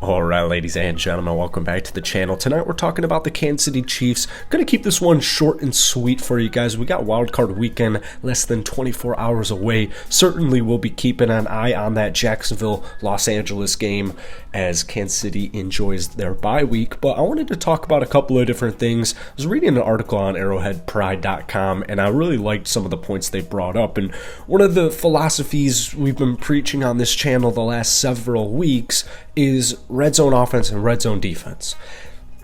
Alright, ladies and gentlemen, welcome back to the channel. Tonight we're talking about the Kansas City Chiefs. Gonna keep this one short and sweet for you guys. We got wildcard weekend less than 24 hours away. Certainly we'll be keeping an eye on that Jacksonville-Los Angeles game as Kansas City enjoys their bye week. But I wanted to talk about a couple of different things. I was reading an article on arrowheadpride.com and I really liked some of the points they brought up. And one of the philosophies we've been preaching on this channel the last several weeks is red zone offense and red zone defense.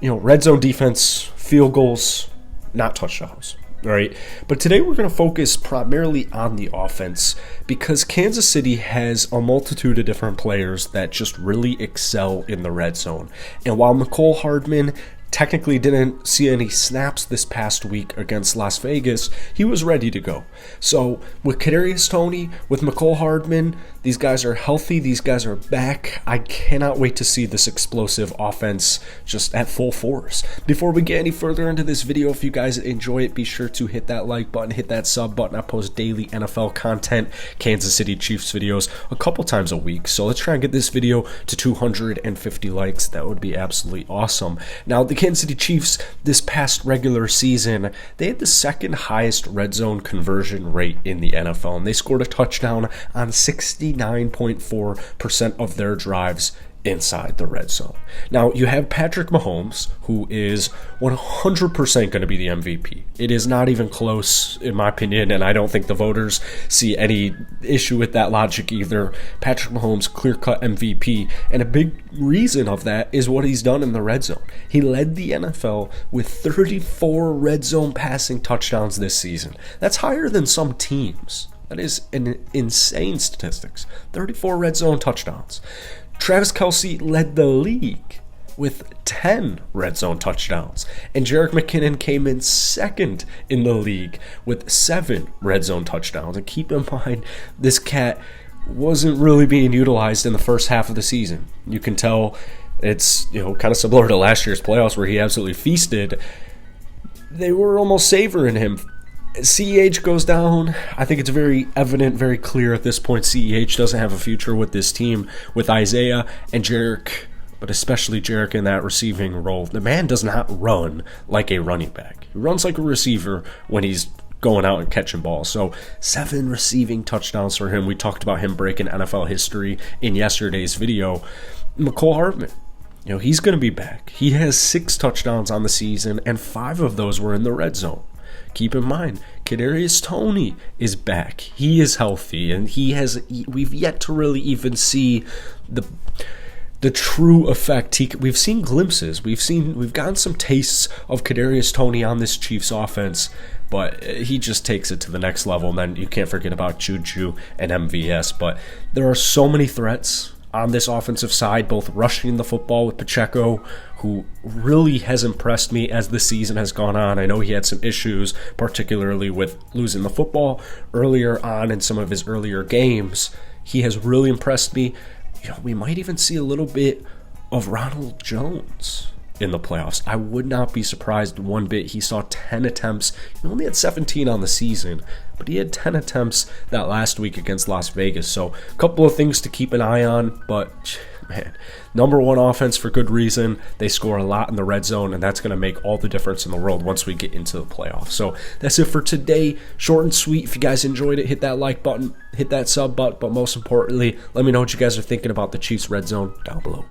You know, red zone defense, field goals, not touchdowns, right? But today we're going to focus primarily on the offense because Kansas City has a multitude of different players that just really excel in the red zone. And while Mecole Hardman technically didn't see any snaps this past week against Las Vegas, he was ready to go. So with Kadarius Toney, with Mecole Hardman, these guys are healthy, these guys are back. I cannot wait to see this explosive offense just at full force. Before we get any further into this video, if you guys enjoy it, be sure to hit that like button, hit that sub button. I post daily NFL content, Kansas City Chiefs videos a couple times a week. So let's try and get this video to 250 likes. That would be absolutely awesome. Now, the Kansas City Chiefs this past regular season, they had the second highest red zone conversion rate in the NFL, and they scored a touchdown on 69.4% of their drives inside the red zone. Now, you have Patrick Mahomes, who is 100% going to be the MVP. It is not even close, in my opinion, and I don't think the voters see any issue with that logic either. Patrick Mahomes, clear-cut MVP, and a big reason of that is what he's done in the red zone. He led the NFL with 34 red zone passing touchdowns this season. That's higher than some teams. That is an insane statistics. 34 red zone touchdowns. Travis Kelce led the league with 10 red zone touchdowns, and Jerick McKinnon came in second in the league with 7 red zone touchdowns. And keep in mind, this cat wasn't really being utilized in the first half of the season. You can tell it's, kind of similar to last year's playoffs where he absolutely feasted. They were almost savoring him. CEH goes down. I think it's very evident, very clear at this point, CEH doesn't have a future with this team, with Isaiah and Jerick, but especially Jerick in that receiving role. The man does not run like a running back. He runs like a receiver when he's going out and catching balls. So 7 receiving touchdowns for him. We talked about him breaking NFL history in yesterday's video. Mecole Hardman, he's going to be back. He has 6 touchdowns on the season, and 5 of those were in the red zone. Keep in mind, Kadarius Toney is back. He is healthy, and we've yet to really even see the true effect. We've seen glimpses. We've gotten some tastes of Kadarius Toney on this Chiefs offense, but he just takes it to the next level. And then you can't forget about Juju and MVS. But there are so many threats on this offensive side, both rushing the football with Pacheco, who really has impressed me as the season has gone on. I know he had some issues, particularly with losing the football earlier on in some of his earlier games. He has really impressed me. We might even see a little bit of Ronald Jones in the playoffs. I would not be surprised one bit. He saw 10 attempts. He only had 17 on the season, but he had 10 attempts that last week against Las Vegas. So a couple of things to keep an eye on, but man, number one offense for good reason. They score a lot in the red zone, and that's going to make all the difference in the world once we get into the playoffs. So that's it for today. Short and sweet. If you guys enjoyed it, hit that like button, hit that sub button, but most importantly, let me know what you guys are thinking about the Chiefs red zone down below.